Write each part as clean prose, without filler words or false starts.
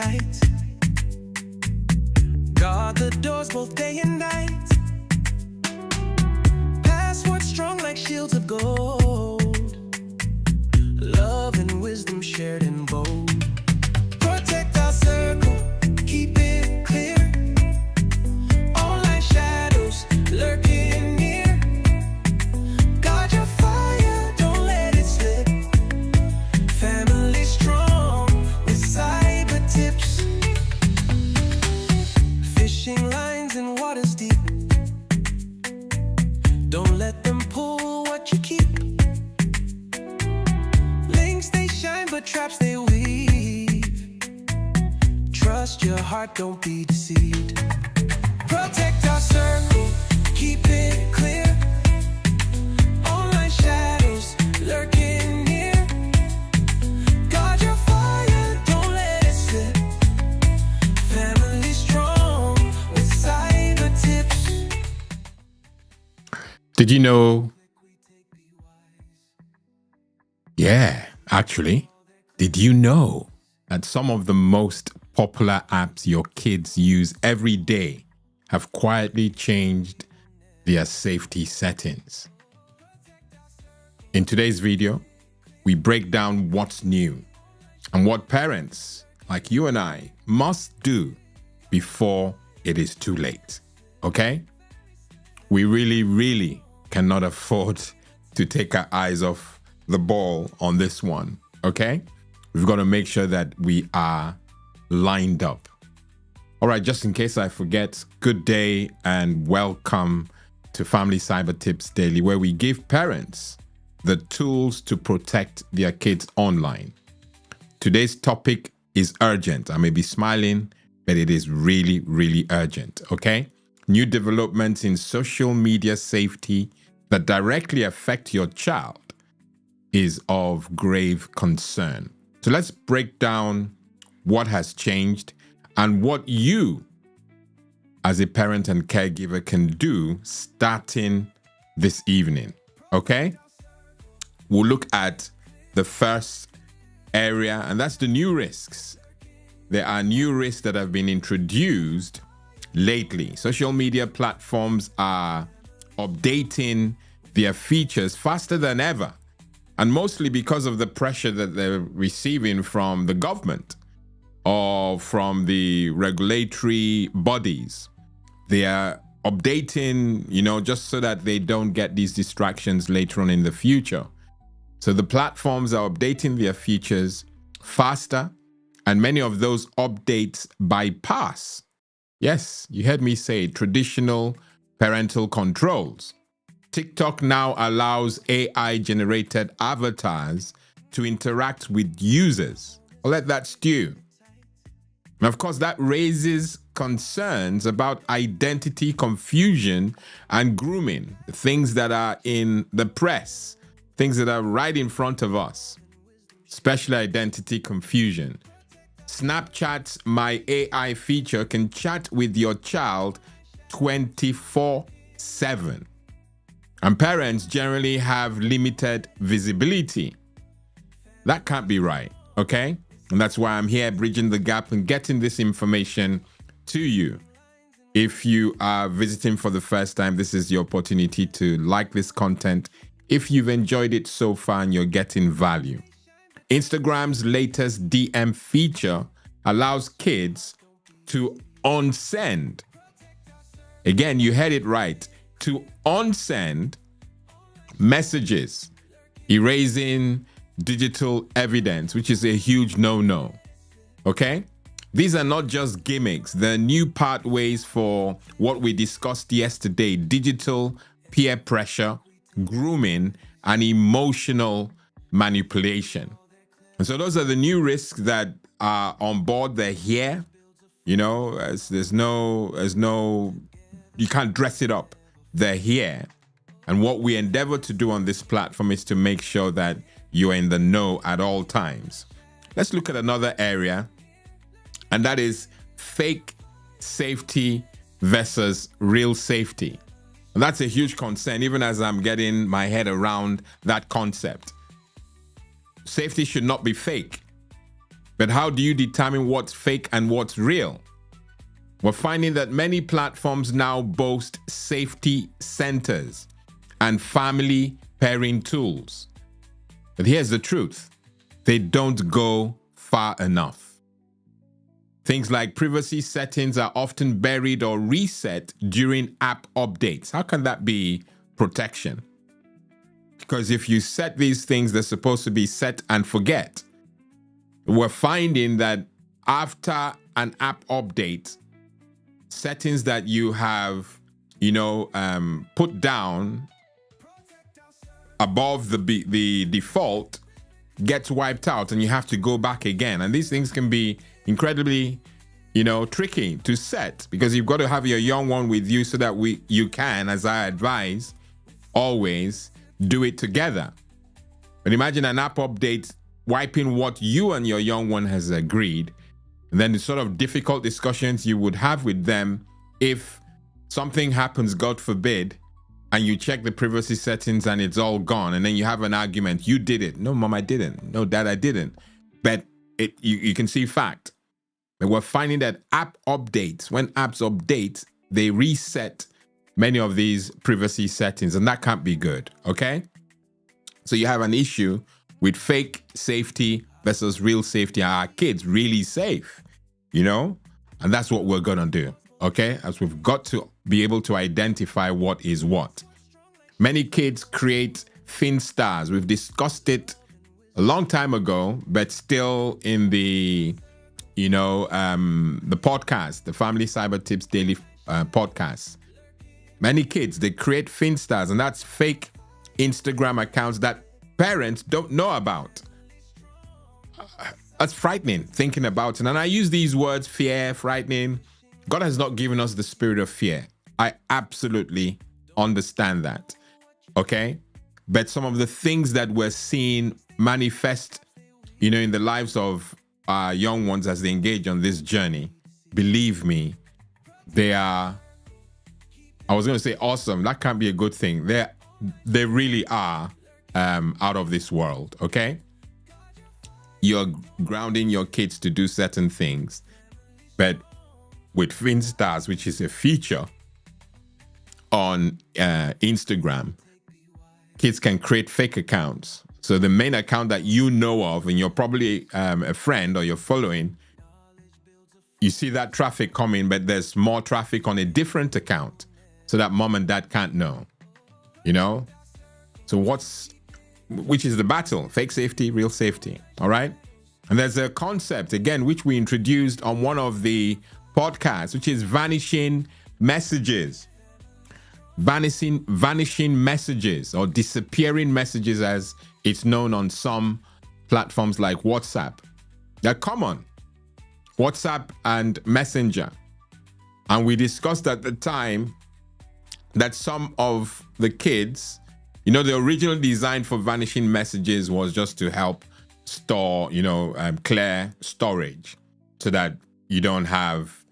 light. Guard the doors both day and night. Passwords strong like shields of gold. Love and wisdom shared in bold. Protect our circle, keep it clear. Online shadows lurking near. Guard your fire, don't let it slip. Family strong with cyber tips. Fishing lines in waters deep. Don't let them pull what you keep. Links they shine, but traps they weave. Trust your heart, don't be deceived. Protect our circle, keep it clear. Online shadows lurking near. Guard your fire, don't let it slip. Family strong with cyber tips. Did you know? Yeah, actually, did you know that some of the most popular apps your kids use every day have quietly changed their safety settings? In today's video, we break down what's new and what parents like you and I must do before it is too late, okay? We really cannot afford to take our eyes off the ball on this one, okay? We've got to make sure that we are lined up. All right, just in case I forget, good day and welcome to Family Cyber Tips Daily, where we give parents the tools to protect their kids online. Today's topic is urgent. I may be smiling, but it is really urgent, okay? New developments in social media safety that directly affect your child is of grave concern. So let's break down what has changed and what you as a parent and caregiver can do starting this evening, okay? We'll look at the first area, and that's the new risks. There are new risks that have been introduced lately. Social media platforms are updating their features faster than ever, and mostly because of the pressure that they're receiving from the government or from the regulatory bodies. They are updating, just so that they don't get these distractions later on in the future. So the platforms are updating their features faster, and many of those updates bypass, yes, you heard me say, traditional parental controls. TikTok now allows AI-generated avatars to interact with users. I'll let that stew. And of course, that raises concerns about identity confusion and grooming, things that are in the press, things that are right in front of us, especially identity confusion. Snapchat's My AI feature can chat with your child 24/7. And parents generally have limited visibility. That can't be right, okay? And that's why I'm here bridging the gap and getting this information to you. If you are visiting for the first time, this is your opportunity to like this content. If you've enjoyed it so far and you're getting value. Instagram's latest DM feature allows kids to unsend. Again, you heard it right. To unsend messages, erasing digital evidence, which is a huge no-no, okay? These are not just gimmicks. They're new pathways for what we discussed yesterday: digital peer pressure, grooming, and emotional manipulation. And so those are the new risks that are on board. They're here. There's no, you can't dress it up. They're here. And what we endeavor to do on this platform is to make sure that you're in the know at all times. Let's look at another area, and that is fake safety versus real safety. And that's a huge concern, even as I'm getting my head around that concept. Safety should not be fake. But how do you determine what's fake and what's real? We're finding that many platforms now boast safety centers and family pairing tools. But here's the truth. They don't go far enough. Things like privacy settings are often buried or reset during app updates. How can that be protection? Because if you set these things, they're supposed to be set and forget. We're finding that after an app update, settings that you have, put down above the default gets wiped out, and you have to go back again. And these things can be incredibly, tricky to set, because you've got to have your young one with you so that you can, as I advise, always do it together. But imagine an app update wiping what you and your young one has agreed, and then the sort of difficult discussions you would have with them if something happens, God forbid, and you check the privacy settings and it's all gone, and then you have an argument. You did it. No, Mom, I didn't. No, Dad, I didn't. But you can see fact. But we're finding that app updates, when apps update, they reset many of these privacy settings, and that can't be good, okay? So you have an issue with fake safety versus real safety. Are our kids really safe? And that's what we're going to do, okay? As we've got to be able to identify what is what. Many kids create finstars. We've discussed it a long time ago, but still in the podcast, the Family Cyber Tips Daily podcast. Many kids, they create finstars, and that's fake Instagram accounts that parents don't know about. That's frightening, thinking about it. And I use these words, fear, frightening. God has not given us the spirit of fear. I absolutely understand that, okay? But some of the things that we're seeing manifest, in the lives of our young ones as they engage on this journey, believe me, they are, I was going to say awesome. That can't be a good thing. They really are out of this world, okay? You're grounding your kids to do certain things, but with Finstars, which is a feature on Instagram, kids can create fake accounts. So the main account that you know of, and you're probably a friend or you're following, you see that traffic coming, but there's more traffic on a different account so that mom and dad can't know, So which is the battle? Fake safety, real safety, all right? And there's a concept, again, which we introduced on one of the podcasts, which is vanishing messages. Vanishing messages, or disappearing messages as it's known on some platforms like WhatsApp. They're common. WhatsApp and Messenger. And we discussed at the time that some of the kids, the original design for vanishing messages was just to help store, clear storage so that you don't have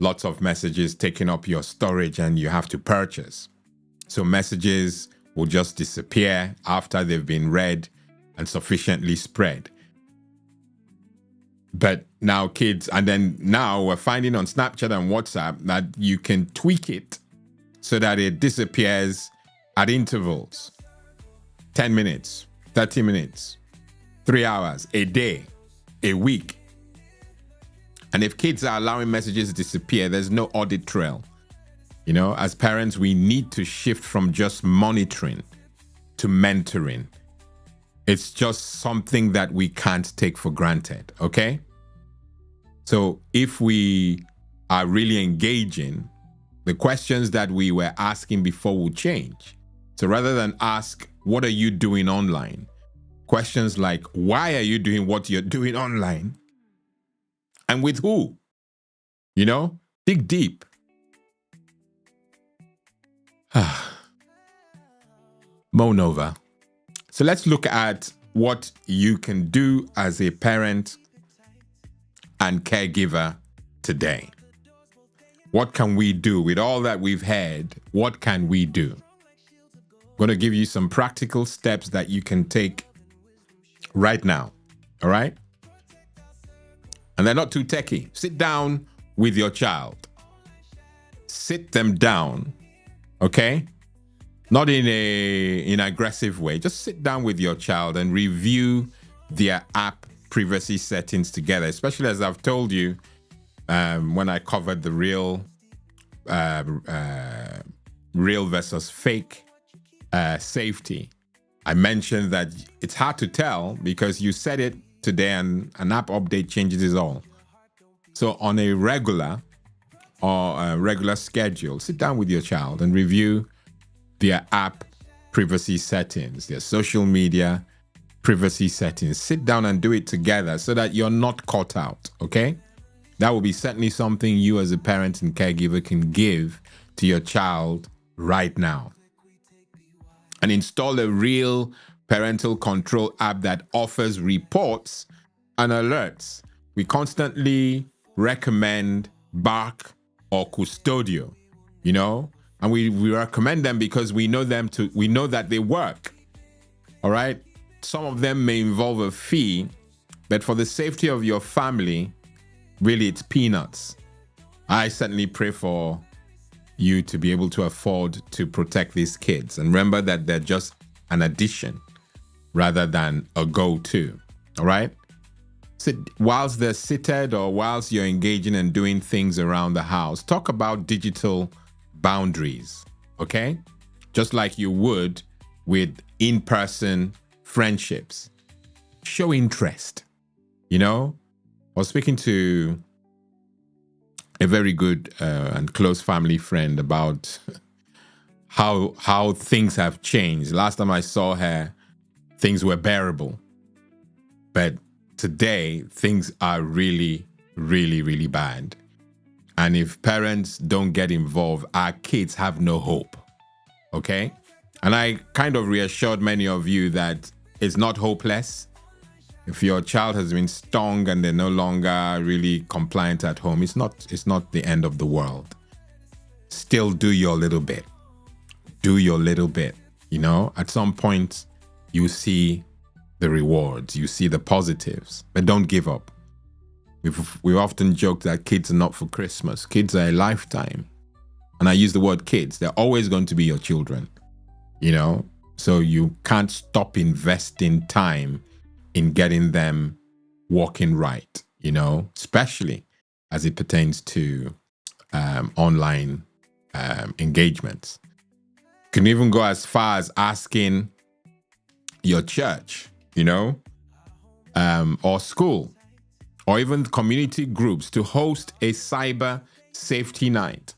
lots of messages taking up your storage and you have to purchase. So messages will just disappear after they've been read and sufficiently spread. But now now we're finding on Snapchat and WhatsApp that you can tweak it so that it disappears at intervals. 10 minutes, 30 minutes, 3 hours, a day, a week. And if kids are allowing messages to disappear, there's no audit trail. As parents, we need to shift from just monitoring to mentoring. It's just something that we can't take for granted, okay? So if we are really engaging, the questions that we were asking before will change. So rather than ask, what are you doing online? Questions like, why are you doing what you're doing online? And with who? Dig deep. Moan over. So let's look at what you can do as a parent and caregiver today. What can we do with all that we've heard? What can we do? I'm going to give you some practical steps that you can take right now. All right? and they're not too techy, sit down with your child. Sit them down, okay? Not in an aggressive way. Just sit down with your child and review their app privacy settings together, especially as I've told you when I covered the real versus fake safety. I mentioned that it's hard to tell because you set it today and an app update changes it all. So on a regular schedule, sit down with your child and review their app privacy settings, their social media privacy settings. Sit down and do it together so that you're not caught out, okay? That will be certainly something you as a parent and caregiver can give to your child right now. And install a real parental control app that offers reports and alerts. We constantly recommend Bark or Custodio, you know, and we recommend them because we know that they work. All right. Some of them may involve a fee, but for the safety of your family, really it's peanuts. I certainly pray for you to be able to afford to protect these kids. And remember that they're just an addition rather than a go-to. All right. So whilst they're seated or whilst you're engaging and doing things around the house, talk about digital boundaries, okay? Just like you would with in-person friendships. Show interest, you know? I was speaking to a very good and close family friend about how things have changed. Last time I saw her, things were bearable. But today, things are really, really, really bad. And if parents don't get involved, our kids have no hope. Okay? And I kind of reassured many of you that it's not hopeless. If your child has been stung and they're no longer really compliant at home, it's not the end of the world. Still do your little bit. Do your little bit. You know, at some point, you see the rewards, you see the positives, but don't give up. We've often joked that kids are not for Christmas. Kids are a lifetime. And I use the word kids. They're always going to be your children, you know? So you can't stop investing time in getting them walking right, you know, especially as it pertains to online engagements. Can even go as far as asking your church, you know, or school, or even community groups to host a cyber safety night.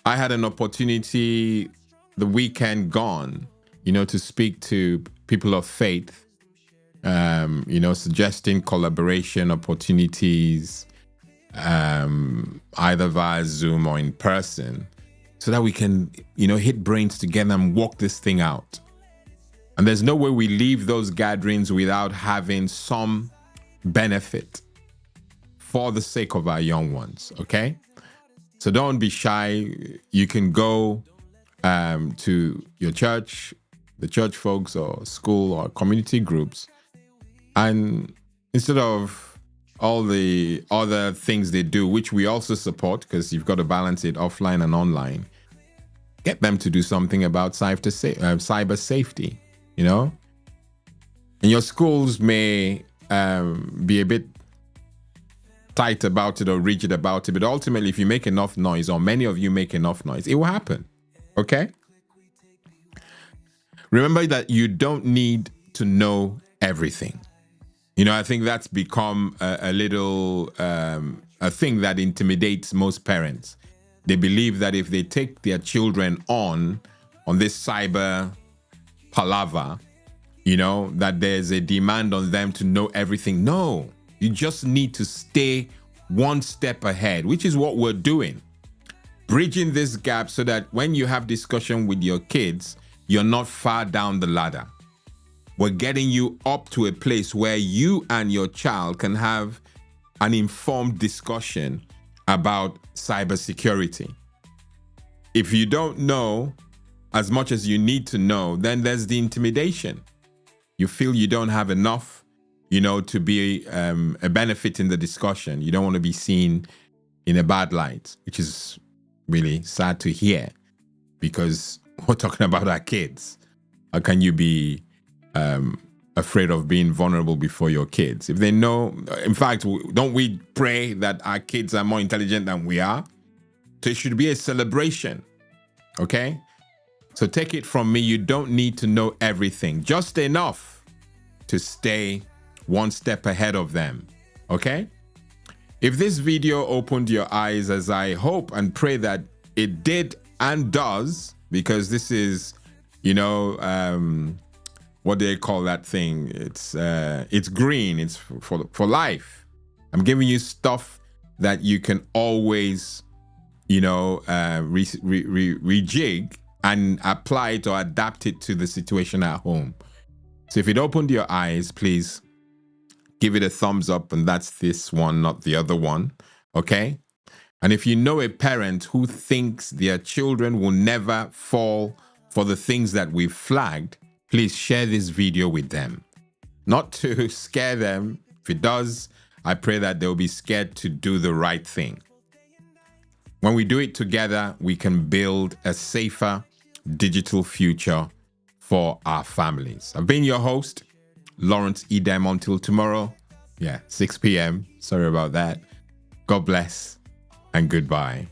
I had an opportunity the weekend gone, you know, to speak to people of faith, you know, suggesting collaboration opportunities, either via Zoom or in person, so that we can, you know, hit brains together and walk this thing out. And there's no way we leave those gatherings without having some benefit for the sake of our young ones, okay? So don't be shy. You can go to your church, the church folks or school or community groups, and instead of all the other things they do, which we also support because you've got to balance it offline and online, get them to do something about cyber safety, you know? And your schools may be a bit tight about it or rigid about it, but ultimately, if you make enough noise, or many of you make enough noise, it will happen, okay? Remember that you don't need to know everything. You know, I think that's become a little a thing that intimidates most parents. They believe that if they take their children on this cyber palaver, you know, that there's a demand on them to know everything. No, you just need to stay one step ahead, which is what we're doing. Bridging this gap so that when you have discussion with your kids, you're not far down the ladder. We're getting you up to a place where you and your child can have an informed discussion about cybersecurity. If you don't know as much as you need to know, then there's the intimidation. You feel you don't have enough to be a benefit in the discussion. You don't want to be seen in a bad light, which is really sad to hear, because we're talking about our kids. How can you be afraid of being vulnerable before your kids? If they know, in fact, don't we pray that our kids are more intelligent than we are? So it should be a celebration, okay? So take it from me, you don't need to know everything, just enough to stay one step ahead of them, okay? If this video opened your eyes, as I hope and pray that it did and does, because this is, what do they call that thing? It's green. It's for life. I'm giving you stuff that you can always, rejig and apply it or adapt it to the situation at home. So if it opened your eyes, please give it a thumbs up, and that's this one, not the other one, okay? And if you know a parent who thinks their children will never fall for the things that we've flagged, please share this video with them. Not to scare them. If it does, I pray that they'll be scared to do the right thing. When we do it together, we can build a safer digital future for our families. I've been your host, Lawrence Edem. Until tomorrow, 6 p.m. Sorry about that. God bless and goodbye.